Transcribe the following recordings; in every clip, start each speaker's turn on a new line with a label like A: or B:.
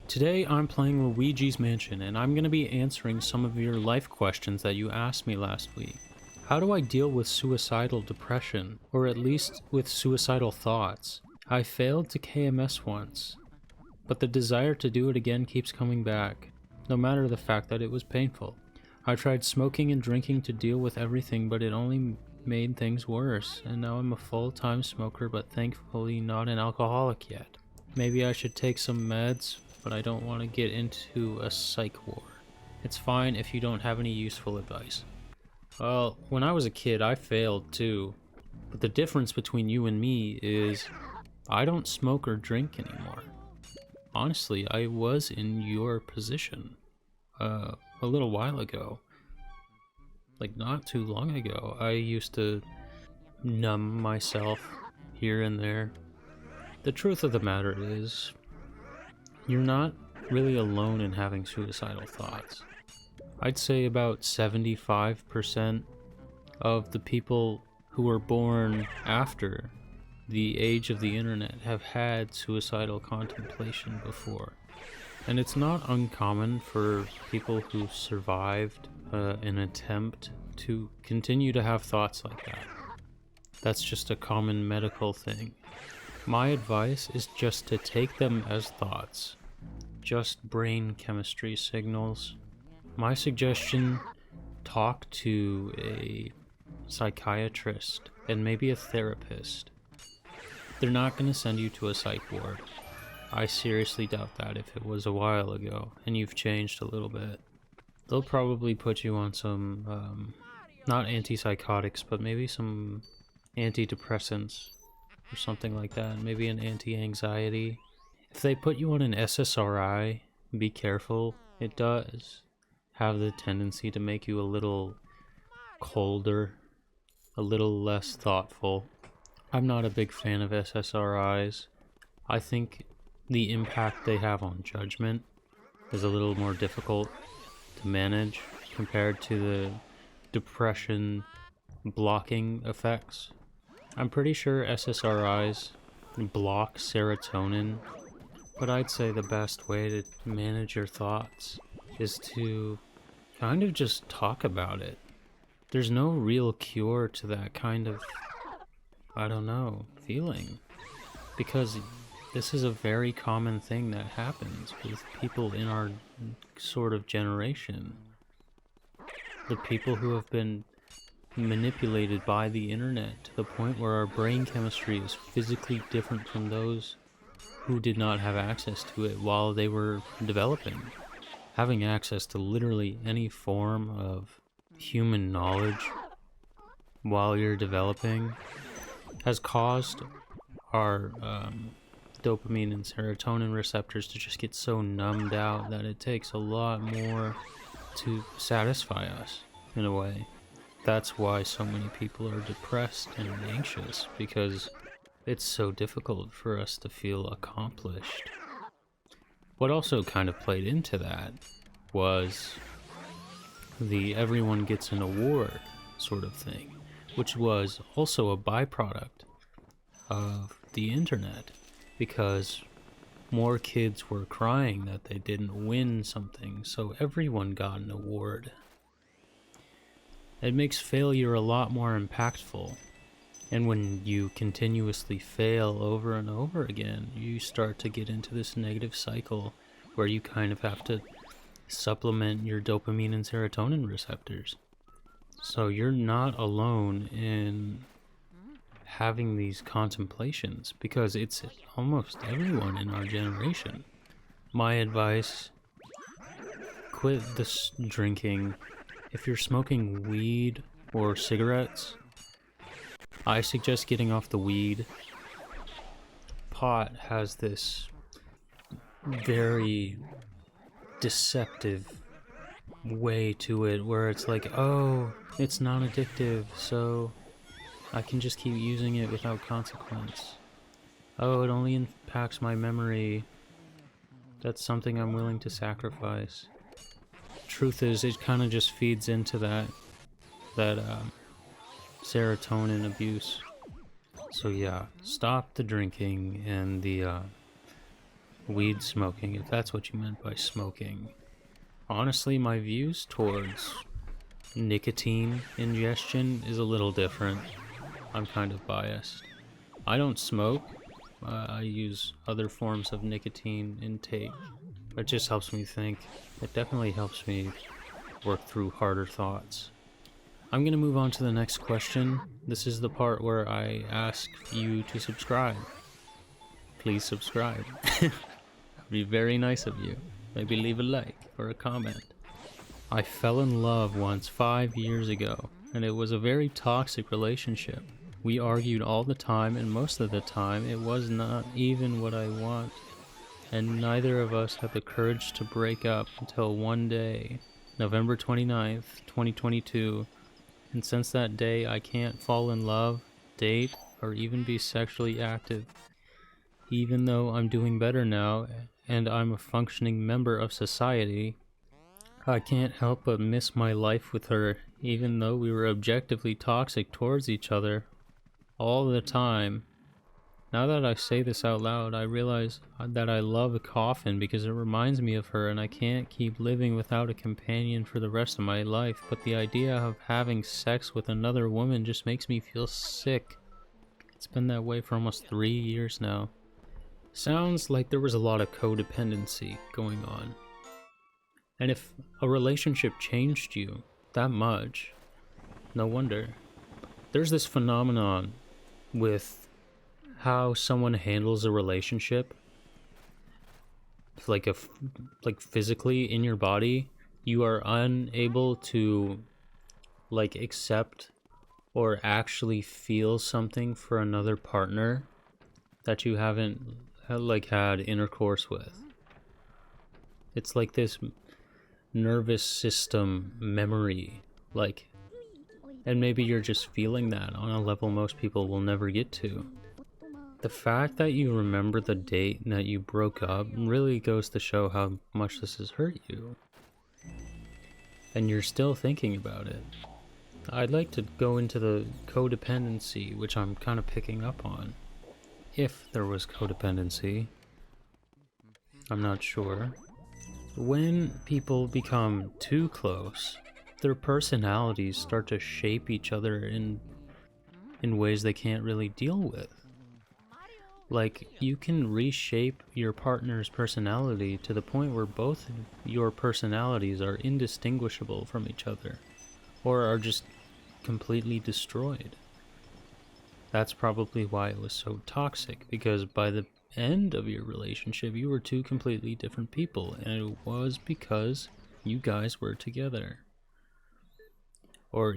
A: Today I'm playing Luigi's Mansion, and I'm going to be answering some of your life questions that you asked me last week. How do I deal with suicidal depression, or at least with suicidal thoughts? I failed to KMS once, but the desire to do it again keeps coming back, no matter the fact that it was painful. I tried smoking and drinking to deal with everything, but it only made things worse, and now I'm a full-time smoker, but thankfully not an alcoholic yet. Maybe I should take some meds, but I don't want to get into a psych ward. It's fine if you don't have any useful advice. Well, when I was a kid, I failed too. But the difference between you and me is I don't smoke or drink anymore. Honestly, I was in your position a little while ago. Like, not too long ago. I used to numb myself here and there. The truth of the matter is, you're not really alone in having suicidal thoughts. I'd say about 75% of the people who were born after the age of the internet have had suicidal contemplation before. And it's not uncommon for people who survived an attempt to continue to have thoughts like that. That's just a common medical thing. My advice is just to take them as thoughts. Just brain chemistry signals. My suggestion, talk to a psychiatrist and maybe a therapist. They're not going to send you to a psych ward. I seriously doubt that if it was a while ago and you've changed a little bit. They'll probably put you on some, not antipsychotics, but maybe some antidepressants or something like that. Maybe an anti-anxiety. If they put you on an SSRI, be careful. It does have the tendency to make you a little colder, a little less thoughtful. I'm not a big fan of SSRIs. I think the impact they have on judgment is a little more difficult to manage compared to the depression blocking effects. I'm pretty sure SSRIs block serotonin, but I'd say the best way to manage your thoughts is to kind of just talk about it. There's no real cure to that kind of, feeling. Because this is a very common thing that happens with people in our sort of generation. The people who have been manipulated by the internet to the point where our brain chemistry is physically different from those who did not have access to it while they were developing. Having access to literally any form of human knowledge while you're developing has caused our dopamine and serotonin receptors to just get so numbed out that it takes a lot more to satisfy us in a way. That's why so many people are depressed and anxious, because it's so difficult for us to feel accomplished. What also kind of played into that was the everyone gets an award sort of thing, which was also a byproduct of the internet, because more kids were crying that they didn't win something, so everyone got an award. It makes failure a lot more impactful. And when you continuously fail over and over again, you start to get into this negative cycle where you kind of have to supplement your dopamine and serotonin receptors. So you're not alone in having these contemplations, because it's almost everyone in our generation. My advice, quit this drinking. If you're smoking weed or cigarettes, I suggest getting off the weed. Pot has this very deceptive way to it where it's like, oh, it's non-addictive, so I can just keep using it without consequence. Oh, it only impacts my memory. That's something I'm willing to sacrifice. Truth is, it kind of just feeds into that serotonin abuse. So yeah, stop the drinking and the weed smoking, if that's what you meant by smoking. Honestly, my views towards nicotine ingestion is a little different. I'm kind of biased. I don't smoke. I use other forms of nicotine intake. It just helps me think. It definitely helps me work through harder thoughts. I'm gonna move on to the next question. This is the part where I ask you to subscribe. Please subscribe. That'd be very nice of you. Maybe leave a like or a comment. I fell in love once 5 years ago, and it was a very toxic relationship. We argued all the time, and most of the time it was not even what I want. And neither of us had the courage to break up until one day, November 29th, 2022, and since that day I can't fall in love, date, or even be sexually active. Even though I'm doing better now, and I'm a functioning member of society, I can't help but miss my life with her, even though we were objectively toxic towards each other all the time. Now that I say this out loud, I realize that I love a Coffin because it reminds me of her, and I can't keep living without a companion for the rest of my life, but the idea of having sex with another woman just makes me feel sick. It's been that way for almost 3 years now. Sounds like there was a lot of codependency going on. And if a relationship changed you that much, no wonder. There's this phenomenon with how someone handles a relationship. Like physically in your body, you are unable to accept or actually feel something for another partner that you haven't had intercourse with. It's like this nervous system memory, and maybe you're just feeling that on a level most people will never get to. The fact that you remember the date that you broke up really goes to show how much this has hurt you. And you're still thinking about it. I'd like to go into the codependency, which I'm kind of picking up on. If there was codependency, I'm not sure. When people become too close, their personalities start to shape each other in ways they can't really deal with. You can reshape your partner's personality to the point where both your personalities are indistinguishable from each other, or are just completely destroyed. That's probably why it was so toxic, because by the end of your relationship, you were two completely different people, and it was because you guys were together. Or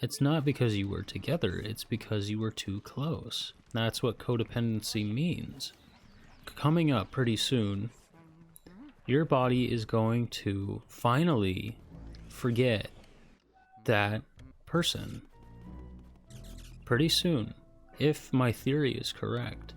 A: it's not because you were together, it's because you were too close. That's what codependency means. Coming up pretty soon, your body is going to finally forget that person. Pretty soon, if my theory is correct.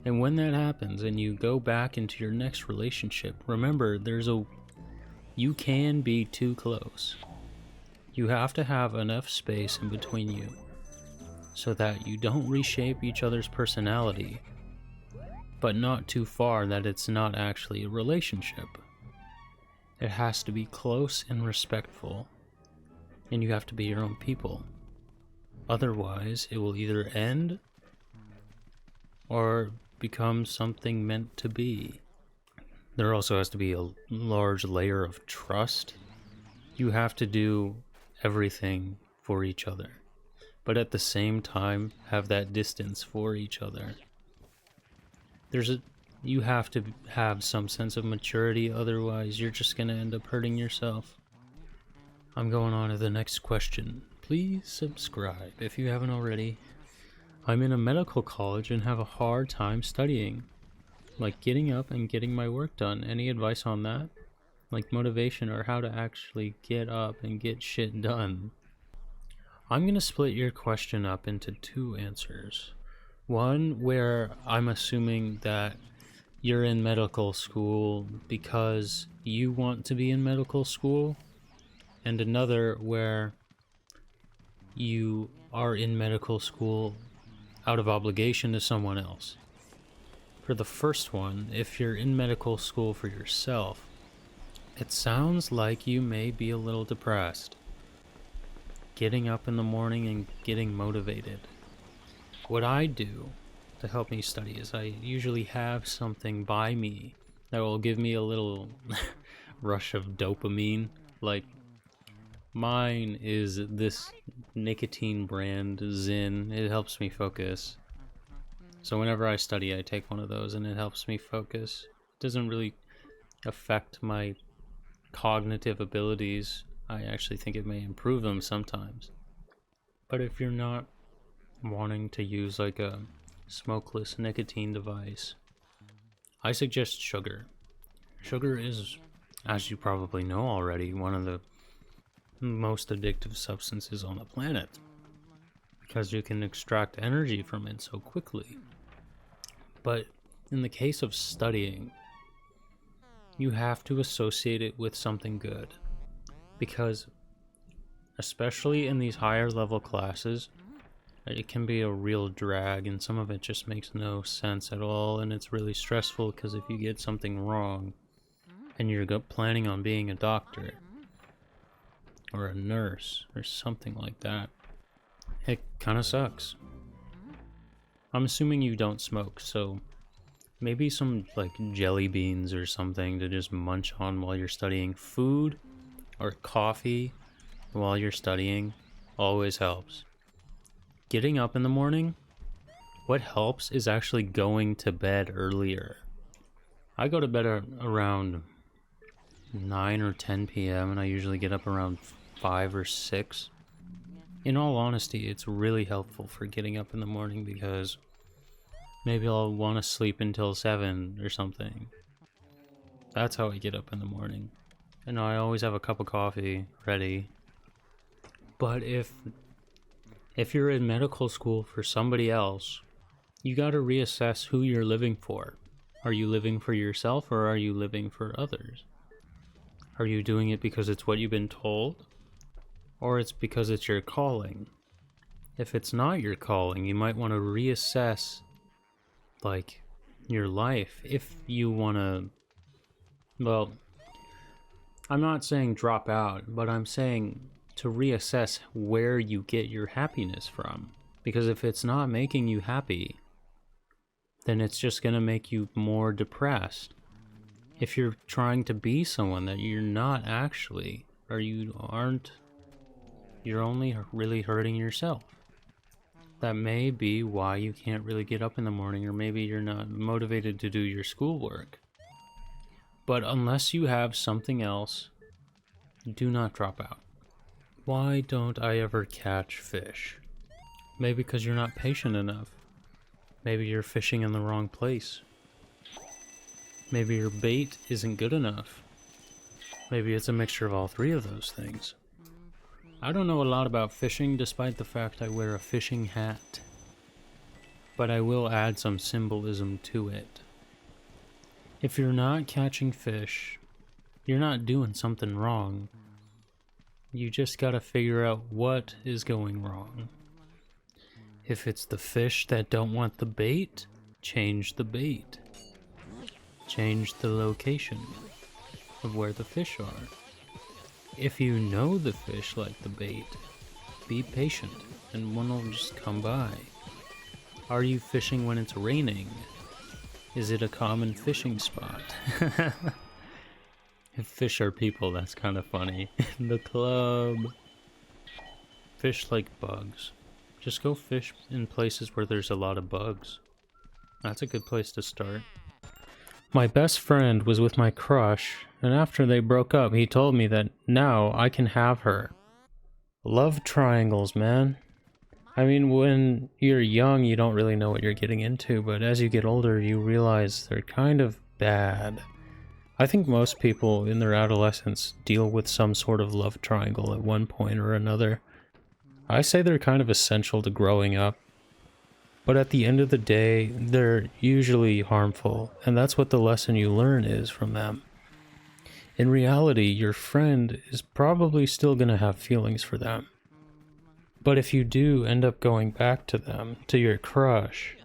A: And when that happens and you go back into your next relationship, remember you can be too close. You have to have enough space in between you so that you don't reshape each other's personality, but not too far that it's not actually a relationship. It has to be close and respectful, and you have to be your own people. Otherwise, it will either end or become something meant to be. There also has to be a large layer of trust. You have to do everything for each other, but at the same time have that distance for each other. You have to have some sense of maturity, otherwise you're just gonna end up hurting yourself. I'm going on to the next question. Please subscribe if you haven't already. I'm in a medical college and have a hard time studying. Getting up and getting my work done. Any advice on that? Motivation or how to actually get up and get shit done. I'm going to split your question up into two answers. One where I'm assuming that you're in medical school because you want to be in medical school, and another where you are in medical school out of obligation to someone else. For the first one, if you're in medical school for yourself, it sounds like you may be a little depressed. Getting up in the morning and getting motivated. What I do to help me study is I usually have something by me that will give me a little rush of dopamine. Like, mine is this nicotine brand, Zyn. It helps me focus. So whenever I study, I take one of those and it helps me focus. It doesn't really affect my cognitive abilities. I actually think it may improve them sometimes. But if you're not wanting to use like a smokeless nicotine device, I suggest sugar. Sugar is, as you probably know already, one of the most addictive substances on the planet because you can extract energy from it so quickly. But in the case of studying, you have to associate it with something good, because especially in these higher level classes, it can be a real drag, and some of it just makes no sense at all, and it's really stressful because if you get something wrong and you're planning on being a doctor or a nurse or something like that, it kind of sucks. I'm assuming you don't smoke, so maybe some like jelly beans or something to just munch on while you're studying. Food or coffee while you're studying always helps. Getting up in the morning, what helps is actually going to bed earlier. I go to bed around 9 or 10 p.m. and I usually get up around 5 or 6. In all honesty, it's really helpful for getting up in the morning because maybe I'll want to sleep until 7 or something. That's how I get up in the morning. And I always have a cup of coffee ready. But if you're in medical school for somebody else, you got to reassess who you're living for. Are you living for yourself or are you living for others? Are you doing it because it's what you've been told? Or it's because it's your calling? If it's not your calling, you might want to reassess like your life. If you want to, well, I'm not saying drop out, but I'm saying to reassess where you get your happiness from. Because if it's not making you happy, then it's just going to make you more depressed. If you're trying to be someone that you're not actually, or you aren't, you're only really hurting yourself. That may be why you can't really get up in the morning, or maybe you're not motivated to do your schoolwork. But unless you have something else, do not drop out. Why don't I ever catch fish? Maybe because you're not patient enough. Maybe you're fishing in the wrong place. Maybe your bait isn't good enough. Maybe it's a mixture of all three of those things. I don't know a lot about fishing despite the fact I wear a fishing hat. But I will add some symbolism to it. If you're not catching fish, you're not doing something wrong. You just gotta figure out what is going wrong. If it's the fish that don't want the bait, change the bait. Change the location of where the fish are. If you know the fish like the bait, be patient and one will just come by. Are you fishing when it's raining? Is it a common fishing spot? If fish are people, that's kind of funny. The club. Fish like bugs. Just go fish in places where there's a lot of bugs. That's a good place to start. My best friend was with my crush, and after they broke up, he told me that now I can have her. Love triangles, man. I mean, when you're young, you don't really know what you're getting into, but as you get older, you realize they're kind of bad. I think most people in their adolescence deal with some sort of love triangle at one point or another. I say they're kind of essential to growing up. But at the end of the day, they're usually harmful, and that's what the lesson you learn is from them. In reality, your friend is probably still going to have feelings for them. But if you do end up going back to them, to your crush,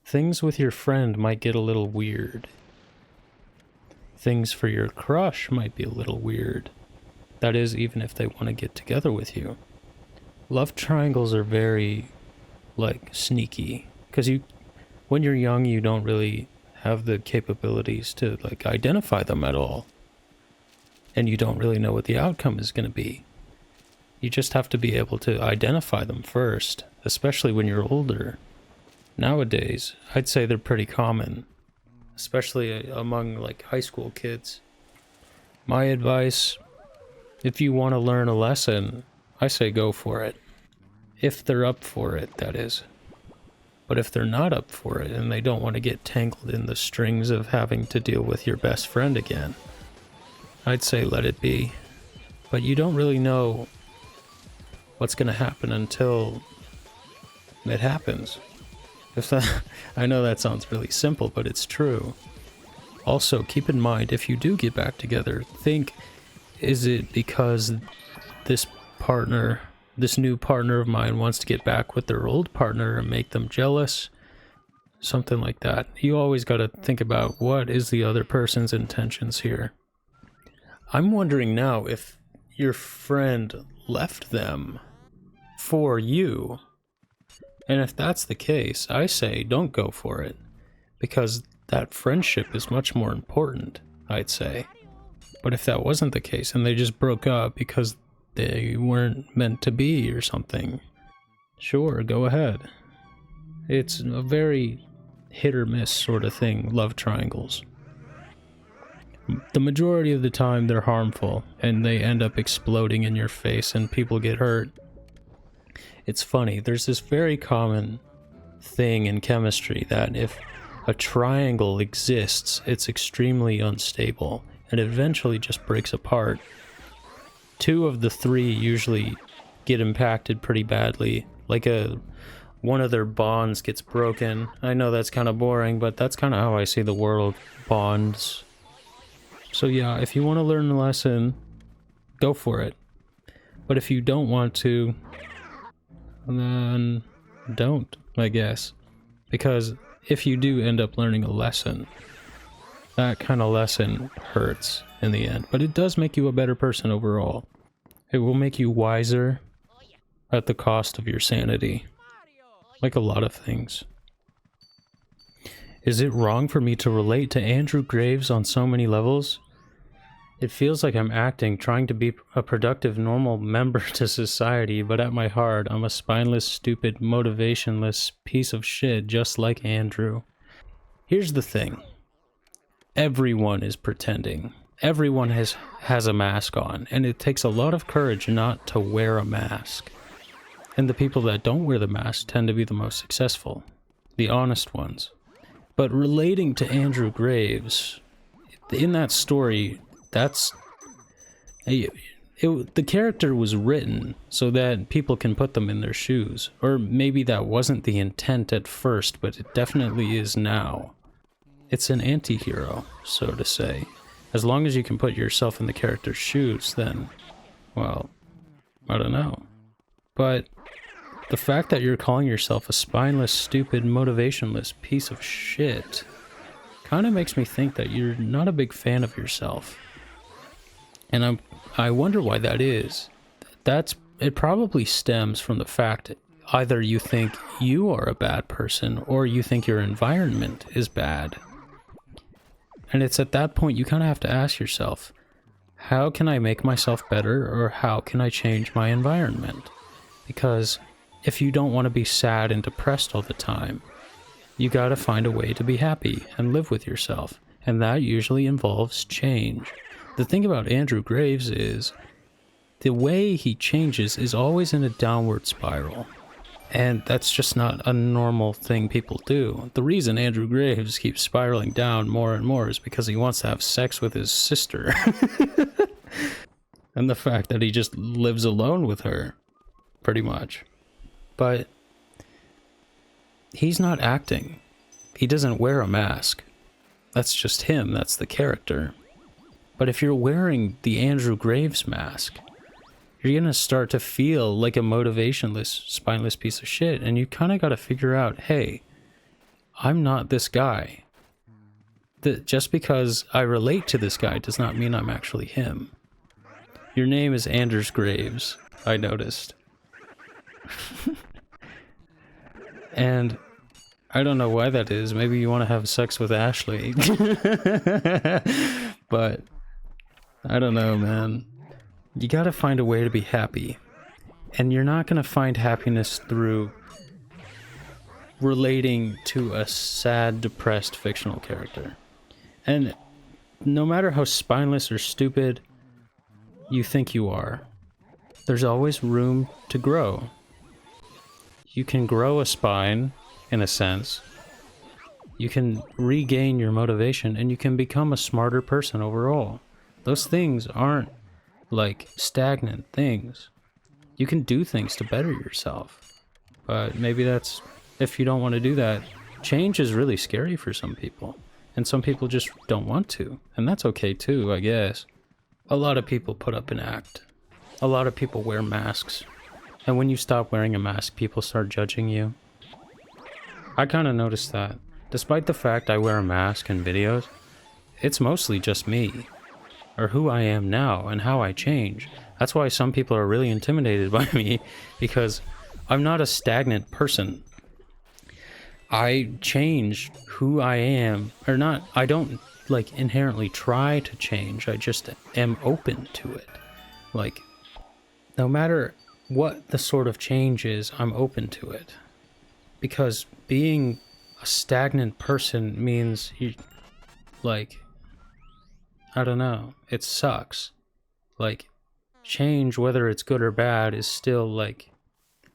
A: things with your friend might get a little weird. Things for your crush might be a little weird. That is, even if they want to get together with you. Love triangles are very, like, sneaky. Because when you're young, you don't really have the capabilities to, like, identify them at all. And you don't really know what the outcome is going to be. You just have to be able to identify them first, especially when you're older. Nowadays, I'd say they're pretty common, especially among, like, high school kids. My advice, if you want to learn a lesson, I say go for it. If they're up for it, that is. But if they're not up for it and they don't want to get tangled in the strings of having to deal with your best friend again, I'd say let it be. But you don't really know what's going to happen until it happens. I know that sounds really simple, but it's true. Also, keep in mind, if you do get back together, think, is it because this new partner of mine wants to get back with their old partner and make them jealous? Something like that. You always got to think about what is the other person's intentions here. I'm wondering now if your friend left them for you. And if that's the case, I say don't go for it. Because that friendship is much more important, I'd say. But if that wasn't the case and they just broke up because they weren't meant to be or something, sure, go ahead. It's a very hit or miss sort of thing, love triangles. The majority of the time they're harmful and they end up exploding in your face and people get hurt. It's funny, there's this very common thing in chemistry that if a triangle exists, it's extremely unstable and eventually just breaks apart. Two of the three usually get impacted pretty badly, like one of their bonds gets broken. I know that's kind of boring, but that's kind of how I see the world. Bonds. So yeah, if you want to learn a lesson, go for it. But if you don't want to, then don't, I guess. Because if you do end up learning a lesson, that kind of lesson hurts in the end. But it does make you a better person overall. It will make you wiser at the cost of your sanity. Like a lot of things. Is it wrong for me to relate to Andrew Graves on so many levels? It feels like I'm acting, trying to be a productive, normal member to society, but at my heart, I'm a spineless, stupid, motivationless piece of shit just like Andrew. Here's the thing. Everyone is pretending. Everyone has a mask on, and it takes a lot of courage not to wear a mask. And the people that don't wear the mask tend to be the most successful. The honest ones. But relating to Andrew Graves, in that story, the character was written so that people can put them in their shoes. Or maybe that wasn't the intent at first, but it definitely is now. It's an antihero, so to say. As long as you can put yourself in the character's shoes, then, well, I don't know. But the fact that you're calling yourself a spineless, stupid, motivationless piece of shit kind of makes me think that you're not a big fan of yourself. And I wonder why that is. It probably stems from the fact that either you think you are a bad person or you think your environment is bad. And it's at that point you kind of have to ask yourself, how can I make myself better, or how can I change my environment? Because if you don't want to be sad and depressed all the time, you gotta find a way to be happy and live with yourself. And that usually involves change. The thing about Andrew Graves is, the way he changes is always in a downward spiral. And that's just not a normal thing people do. The reason Andrew Graves keeps spiraling down more and more is because he wants to have sex with his sister. And the fact that he just lives alone with her, pretty much. But he's not acting. He doesn't wear a mask. That's just him, that's the character. But if you're wearing the Andrew Graves mask, you're gonna start to feel like a motivationless, spineless piece of shit, and you kind of got to figure out, hey, I'm not this guy. Just because I relate to this guy does not mean I'm actually him. Your name is Anders Graves, I noticed. And I don't know why that is. Maybe you want to have sex with Ashley. But I don't know, man. You gotta find a way to be happy. And you're not gonna find happiness through relating to a sad, depressed fictional character. And no matter how spineless or stupid you think you are, there's always room to grow. You can grow a spine, in a sense. You can regain your motivation, and you can become a smarter person overall. Those things aren't like stagnant things. You can do things to better yourself. But maybe that's, if you don't want to do that, change is really scary for some people. And some people just don't want to. And that's okay too, I guess. A lot of people put up an act. A lot of people wear masks. And when you stop wearing a mask, people start judging you. I kind of noticed that. Despite the fact I wear a mask in videos, it's mostly just me. Or who I am now and how I change. That's why some people are really intimidated by me, because I'm not a stagnant person. I change who I am, or not, I don't like inherently try to change, I just am open to it. Like, no matter what the sort of change is, I'm open to it. Because being a stagnant person means you, like, I don't know, it sucks. Like, change, whether it's good or bad, is still like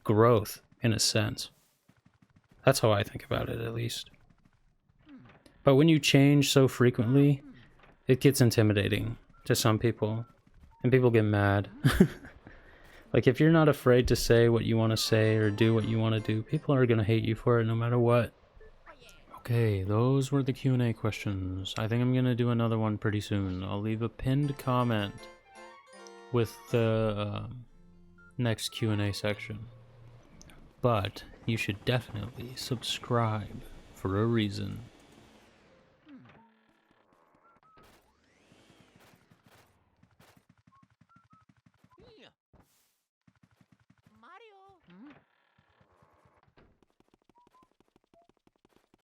A: growth in a sense. That's how I think about it, at least. But when you change so frequently, it gets intimidating to some people, and people get mad. Like, if you're not afraid to say what you want to say or do what you want to do, people are going to hate you for it no matter what. Okay, those were the Q&A questions. I think I'm going to do another one pretty soon. I'll leave a pinned comment with the next Q&A section. But you should definitely subscribe for a reason.